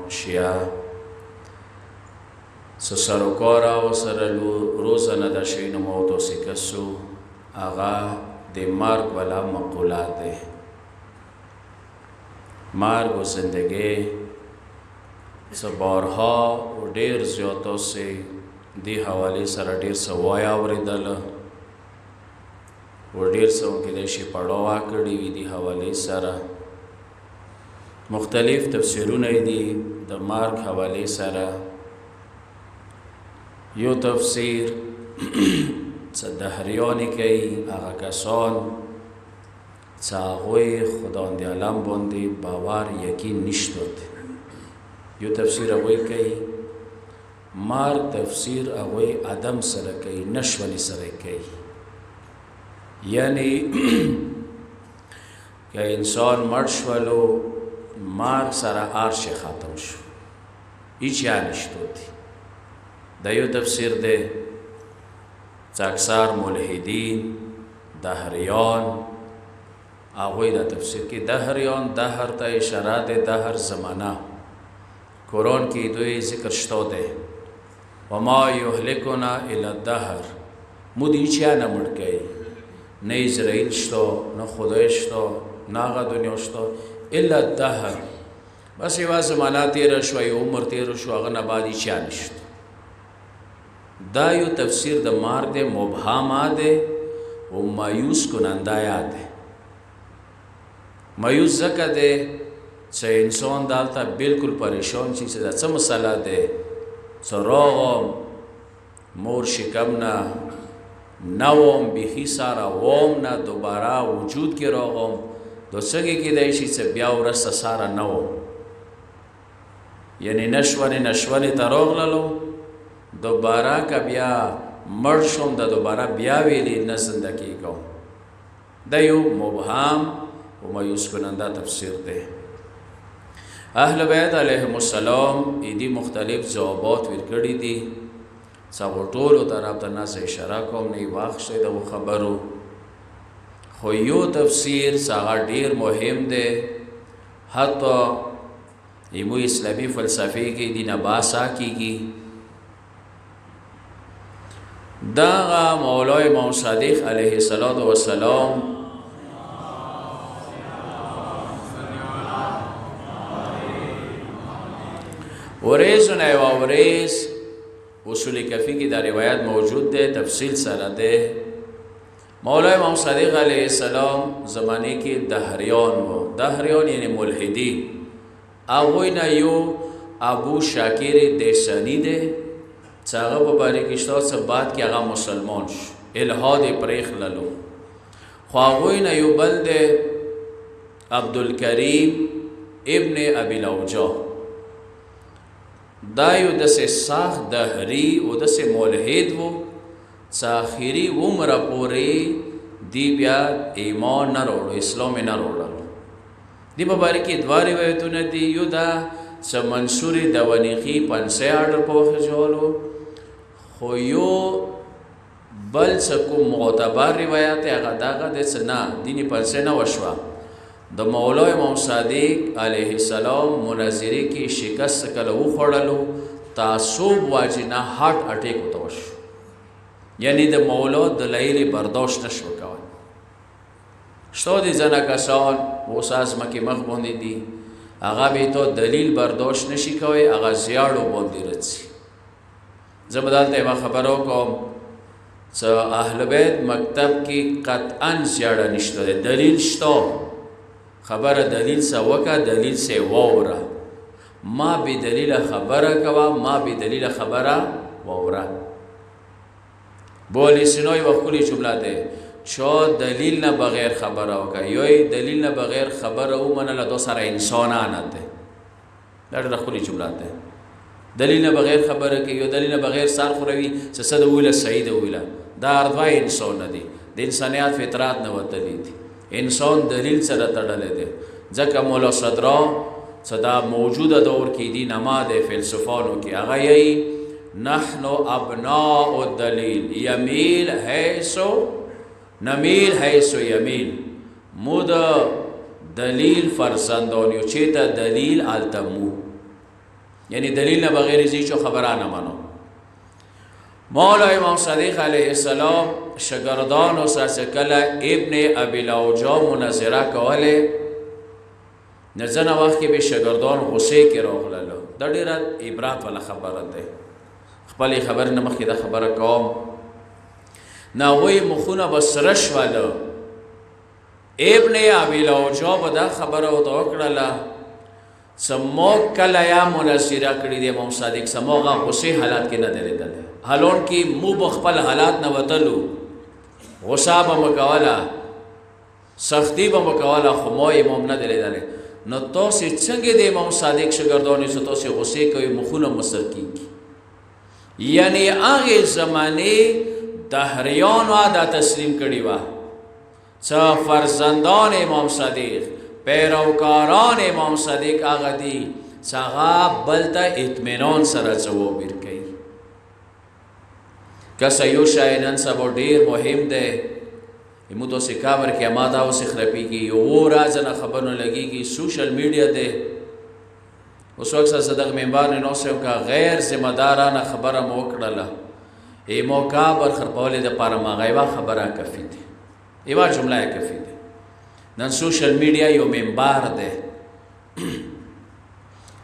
شیعه سروکارا و سر روزانه د شینو موتو سکسو آغا د مرگ والا مقولات ده. مرگ و زندگی بارها و ډیر زیاتو سے دی حوالی سره ډیر سوایا اوریدل و ډیر سو کې د شي پړاو کړی وی دی حوالی سره مختلف تفسیرونه دي د مرگ حوالی سره. یو تفسیر دهریانی کوي هغه کسان چې هغوی خداوند عالم باندې باور یقین نشته. یو تفسیر هغوی کوي مرگ تفسیر هغوی عدم سره کوي نشونی سره کوي یعنی که انسان مړ شولو مرگ سره عرش ختم شو هیچ یا نشته دی. دا یو تفسیر ده چې اکثر ملحدین دهریان هغوی دا تفسیر کې دهریان دهر ته اشاره ده دهر زمانه قرآن کې دوی ذکر شته ده وما یهلکنا الا الدهر مو دی چیا نه مړ کوي نه اسرائیل شته نه خدای شته نه هغه دنیا شته الا الدهر بس یوه زمانه تیره شوه یو عمر تیره شو هغه نه بعد چیا نشته. دا یو تفسیر د مرگ ده مبهم ده و مایوس کننده ده. مایوس ځکه ده چې انسان دالته بالکل پریشان شي چې دا څه مسله ده چې راغم مور شکم نه نوم بیخي ساره وم نه دوباره وجود کې راغم دو څنګه کېدای شي چې بیا ورسته ساره نه وم یعنی نشونې ته راغللو دوباره که بیا مړ شوم د دوباره بیا ویلی نه زنده کېږم. دا یو مبهم و مایوس کننده تفسیر ده. اهل بیت علیهم السلام ایدی مختلف جوابات ورکړي دي څو ټولو طرف ته نه اشاره کوم نه واخښه د خبرو خو یو تفسیر څنګه ډیر مهم ده حتی ایمو اسلامی فلسفه کې دینه باسا کیږي. داغا مولای امام صادق علیه السلام وریز و نیو وریز اصول کفی کی در روایت موجود ده تفصیل سره ده. مولای امام صادق علیه السلام زمانه کی دهریان و دهریان یعنی ملحدی اغوی یو ابو شاکر دیسانی ده چې هغه په باره کې شته څه بعد کې هغه مسلمان شو الحاد پرېښللو خو هغوی نه یو بل دی عبدالکریم ابن ابي الاوجاع دا یو داسې سخت دهري او داسې ملحد و چې آخري عمره پورې دی بیا ایمان نه راوړو اسلام نه راوړلو. دی په باره کې دوه روایتونه دي یو دا چې منصور دوانیخي پنسه آرډر په وخت جوړلو خو یو بل څه کوم معتبر روایت هغه دغه د څه نه دیني پنسه نه وشوه د مولا امام صادق علیه السلام مناظره کې شکست کله وخوړلو تعصب واجنه هارت اٹیک وته وشو یعنی د مولا دلایل برداشت نشو کول. شته دي ځنه کسان وساس مکه مخ باندې دي هغه به ته دلیل برداشت نشي کوي هغه زیاړو باندې رسي. زبدالته ما خبرو کوم چې اهل بیت مکتب کې قطعا زیاړه نشته دلیل شته خبره دلیل سوکا دلیل سے وورا ما بی دلیل خبره کوا ما بی دلیل خبره وورا بولی سنوی وقولی جمله ده چو دلیل نه بغیر خبره وکا یوی دلیل نه بغیر خبره او منل دو سر انسانانه ده در دخولی جمله ده دلیل نه بغیر خبره که یو دلیل نه بغیر سر خوروی سسد اویل سعید اویل دا اردوای انسان دی د انسانیات فطرات نه وتلی دی انسان دلیل سره تړلې ده ځکه مولا صدرا صدا موجوده دور کې دي نماد فلسفانو کې هغه یې نحن ابناء الدلیل یمیل حیثو نمیل حیثو یمیل مود دلیل فرزندانیو چیتا دلیل التمو یعنی دلیل نه بغیر زی چو خبره نه منو. مولا امام صادق علیه السلام شاگردانو سره کله ابن ابي الاوجاع مناظره کوله، نه ځنه وخت کې به شاګردان غصې کې راغلل. دا ډېره عبرت والا خبره ده. خپل خبر نه مخکې دا خبره کوم، نه وای مخونه بسره شواله. ابن ابي الاوجاع به دا خبره وکړله سمو کله یا مناظره کړې د امام صادق سموغه غصې حالات کې نه درېدل. حالون کې مو بخپل حالات نه وتلو، غصه به مکوله، سختی به مکوله، خو مو امام نه درېدل. نو تاسو څنګه د امام صادق شاګردانو سره تاسو غصې کوي مخونه مسر کیږي؟ یعنی هغه زمانه دهریانو دا تسلیم کړي وا څه فرزندان امام صادق پیروکاران امام صادق هغه دي چې هغه بل ته اطمینان سره ځواب ورکوي. که یو شی نن سبا ډېر مهم دی، مو تاسو کاور کې ما دا اوس خرابېږي، یو راز نه خبر نه لګېږي، سوشل میډیا دی. اوس وخت صدق منبر نه نوسم کا غیر ذمہ دارانه خبره مو کړله، ایمو کابر خرپولې د پاره ما غیبه خبره کفی دی، ایوا جمله کفی دی. نن سوشل میډیا یو منبر دی،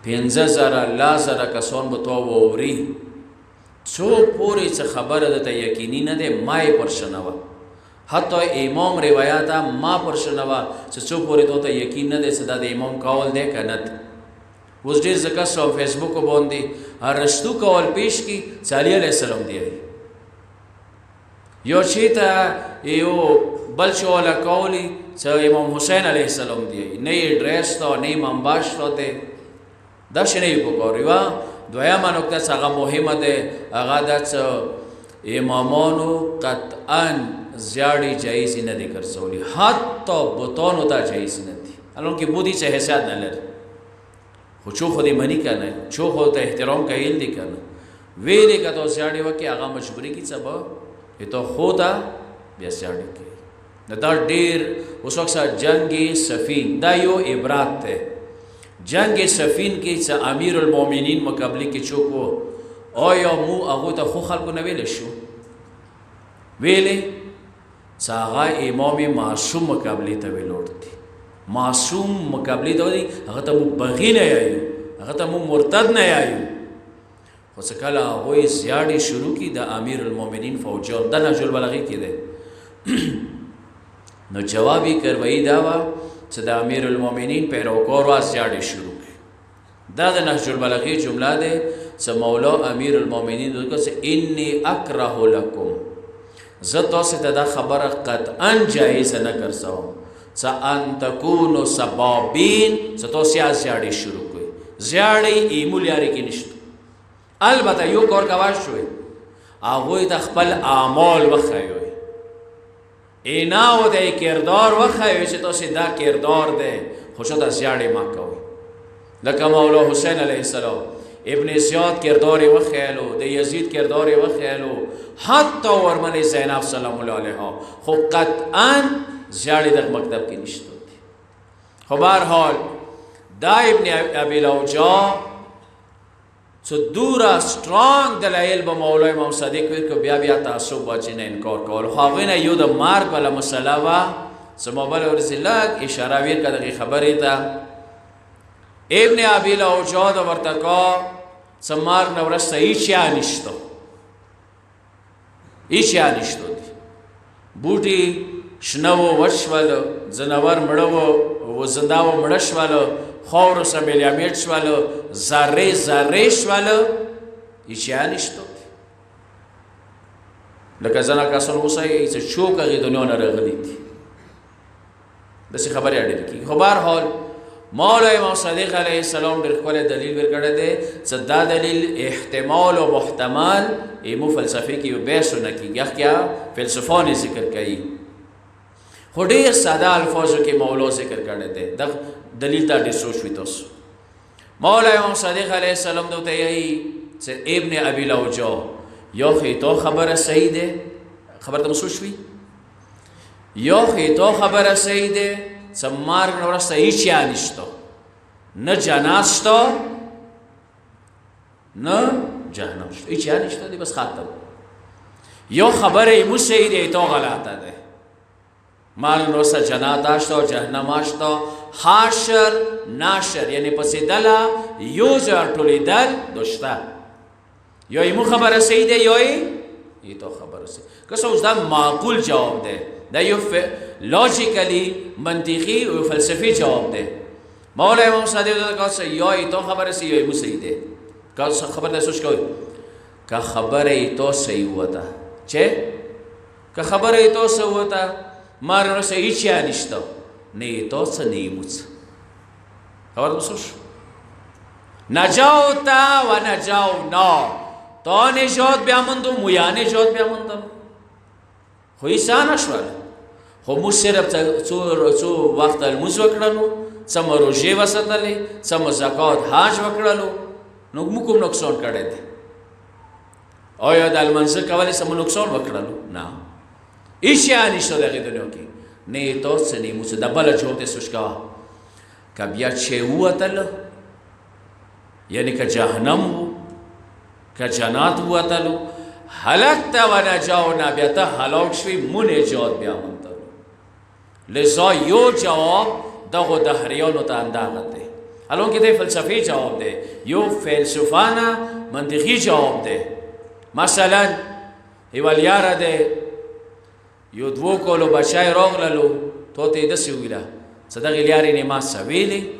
50,000 لازره کسان به تو ووري، څو پوری څه خبره ده یقیني نه ده مای پرشنوا. حتی امام روایت ما پرشنوا چې څو پوری ته یقین نه ده چې د امام قول ده کنه. اوس ډېر ځکه سو فیسبوک باندې ارشتو کول پیش کی صلی علیه السلام دی، یو چیتا یو بل شواله کولی چې امام حسین علیه السلام دی، نه ډریس تا نه منباش تا ده، دا شنه وګورئ. وا دویمه نکته چې هغه مهمه ده هغه دا چې امامانو قطعا زیاړې جایز نه دي ګرځولي، حتی بوتانو ته جایز نه دي، الان کې بودی چې حیثیت نه لري، خو چو خو دې منی کنه، چو خو ته احترام کوي دي کنه، ویلې کته زیاړې وکي هغه مجبوري کی سبا ته خو دا بیا زیاړې کوي. دا ډېر اوس وخت جنگ سفین دا یو عبرت ده. جنگ سفین کې چې امیر المؤمنین مقابله کې چوکو آیا مو هغه ته خو خلکو نه ویل شو؟ ویلې چې هغه امام معصوم مقابله ته ویلوړتي، معصوم مقابله ته وی هغه ته مو بغی نه یایو، هغه ته مو مرتد نه یایو. خو څه کله هغه زیاړې شروع کی د امیر المؤمنین فوجان د نهج البلاغه کې ده نو جوابی کروي دا وا چې د امیر المؤمنین پیروکار وا زیاړې شروع کی. دا د نهج البلاغه جمله ده چې مولا امیر المؤمنین دغه چې انی اکره لکم، زه تاسو ته دا خبره قطعا جایز نه ګرځوم چې ان تکونو سبابین، چې تاسو یې زیاړې شروع کوي. زیاړې ایمول یاري کې نشته، البته یو کار کوا شوی هغه د خپل اعمال وخایوي، ایناو د کردار وخایوي چې تاسو دا کردار ده خوشو د زیاړې ما کوي. لکه مولا حسین علیه السلام ابن زیاد کردار وخیلو، د یزید کردار وخیلو، حتی ورمن زینب سلام الله علیها، خو قطعا زیاړې د مکتب کې نشته. خو بهرحال دا ابن ابي الاوجاع څو دورا سترانګ دلایل به مولا امام صادق ورکو، بیا بیا تعصب واچې نه انکار کول. خو هغوی نه یو د مرګ والا مسله وه چې ما بله ورځې لږ اشاره ورکړه دغې خبرې ته. ابن ابي الاوجاع د ورته کا چې مرګ نه وروسته هېڅ یا نشته، هېڅ یا نشته دي. بوټي شنه و وچ شول، ځناور مړه و زنده و مړه شول، خاورو سره ملیامیټ شول، ذرې ذرې شول، هېڅ یا نشته. لکه ځنه کسان اوس یې چې چوک هغې دنیا نه راغلي دي، داسې خبرې ډېرې کېږي. خو بهرحال مولا امام صادق علیه السلام ډېر ښکلی دلیل ورکړی دی چې دا دلیل احتمال و محتمل ایمو فلسفې کې یو بحث نه کېږي، هغه فلسفان یې ذکر کوي، خو ډېر ساده الفاظو کې مولا ذکر کړی دی. دا دلیل ته ډېر سوچ وي تاسو. مولا امام صادق علیه السلام ته یې چې ابن ابي الاوجاع یا خو تا خبره صحیح ده، خبر ته سوچ وي، یا خو تا خبره صحیح ده چې مرګ نه وروسته هېڅ یا نشته، نه جنازه شته، نه قبر شته، نه څه شته. خو که تا خبره صحیح ده چې مرګ نه وروسته هېڅ یا نشته، نه جنازه شته، نه قبر شته، نه څه شته. نه جنازه شته، نه قبر شته، نه څه شته. نه جنازه شته، نه قبر شته، نه څه شته. نه جهنم شته هیچ یعنی نشته دی بس خاطر یو خبره موسی دی تو غلطه ده معلوم روسا جنات آشتا و جهنم آشتا حاشر ناشر یعنی پسی دلا یو جار طولی دل دوشتا یا ایمو خبر سیده یا ای تو خبر سیده کسا اوز دا معقول جواب ده دا یو لاجیکلی منطقی و فلسفی جواب ده مولا امام صادق دا کسا یا ای تو خبر سیده یا ایمو سیده کسا خبر ده سوچ کوئی که خبر ای تو سی ہوا تا چه؟ که خبر ای تو سی ہوا تا مارن روسا ایچی آنشتا نی تو سا نیموز خبر بسوش نجاو تا و نجاو نا تو نجات بیامندو مویا نجات بیامندم خوی سانش والا خو مو صرف چو وقت الموز وکڑنو سم روژه وسطلی سم زکات حاج وکڑلو نو مکم نقصان کرده دی آیا دا المنزل کولی سم نقصان وکڑلو نا ایچی آنشتا دقی دنیا کی نی تو سنی موسى دبل جوت سوشكا كبيا تشيوه تل يعني كجهنم كجنات هو تلو هلكت ونجاونا بيتا هلاك شوي منجات بيامن تلو لذا يو جواب دغو دهريانو تانداغت ده الان كده فلسفي جواب ده يو فلسفانا منطقي جواب ده مثلا هواليارا ده یو دو کولو بچای راغللو تو ته دسی ویلا صدق لیاری نما سویلی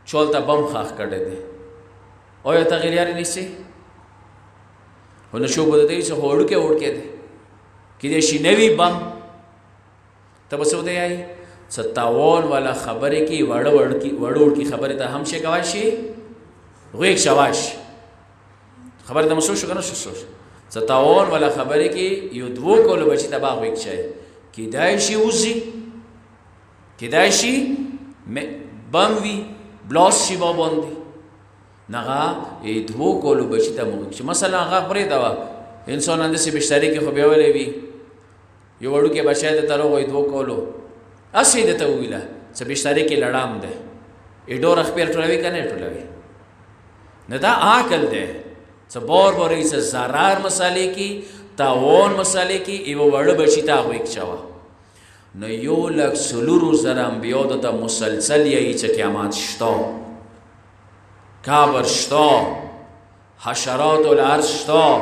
چولتا بم خاخ کرده ده آیا تا لیاری نیستی نشو بوده ده چه هوڑکه هوڑکه ده که دیشی نوی بم تا بسو ده آئی ستاوان والا خبره کی وڑوڑ کی خبره تا همشه کواشی غیق شواش خبره تا مسوشو کنو شوش ستاوان والا خبره کی یو دو کولو بچی تباق ویک چای کی دایشی اوزی کی دایشی بم وی بلاس شی باباندی نغا ای دو کولو بچی تباق ویک مثلا آقا پری دوا انسان انده سی بشتری که خوبیه ولی وی یو وڑو که بچای ده تلو ای دو کولو اسی ده تاویلا سی بشتری که لڑام ده ای دور اخپیر طولوی کنه طولوی ندا آکل ده بار بار ایسا زرار مسئله کی تاوان مسئله کی ایو ورد بچی تا غویک چوا نیو لک سلورو زرم بیاد تا مسلسل یا ایچا قیامات شتا کابر شتا حشرات الارض شتا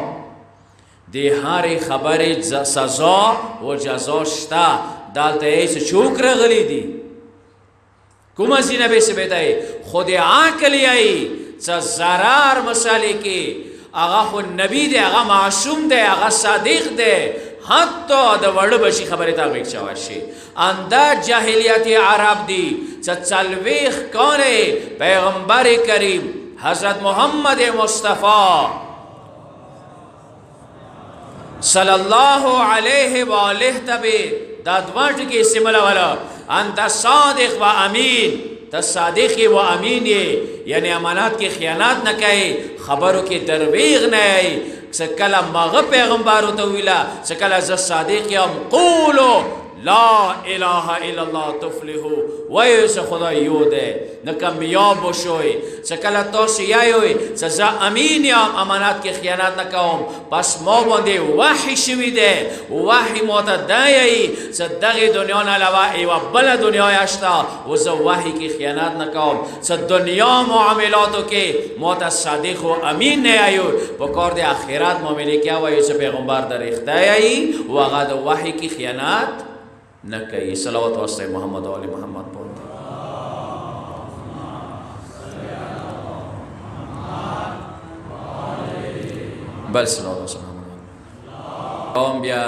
دی هر خبر سزا و جزا شتا دالتا ایسا چوک رغلی دی کم از این بیسه بیتایی خود عاقلی ای چا زرار مسئله کی آغا خو نبی ده آغا معصوم ده آغا صادق ده حتی ده ورد بشی خبری تا غیق چواشی انده جاہلیت عرب دی چلویخ کانه پیغمبر کریم حضرت محمد مصطفی صلی اللہ علیہ وآلہ تبی دادوانٹ کی سملہ والا انت صادق و امین تا صادقی و امین یعنی امانات کی خیانات نہ کہے خبروں کی درویغ نہ آئی سکلا مغ پیغمبارو تویلا سکلا ز صادقیم قولو لا الہ الا اللہ تفلحو ویس خدا یود ہے نکمیاب بشوئی سکلا توسیایوئی سزا امینیم امانات کی خیانات نکاوم پس ما بنده وحی شوی دے وحی موتا دایئی صدقی دنیا نلوا ایوہ بلا دنیا اشتا وزا وحی کی خیانات نکاوم صد دنیا معاملاتو کے موتا صادق و امین نے آئیو بکار دے آخرات معاملے کیا ویو سے پیغمبر در اختایئی وغاد وحی کی خیانات نکئی صلوات واسطے محمد و علی محمد بولتے بل صلوات واسطے محمد قوم بیا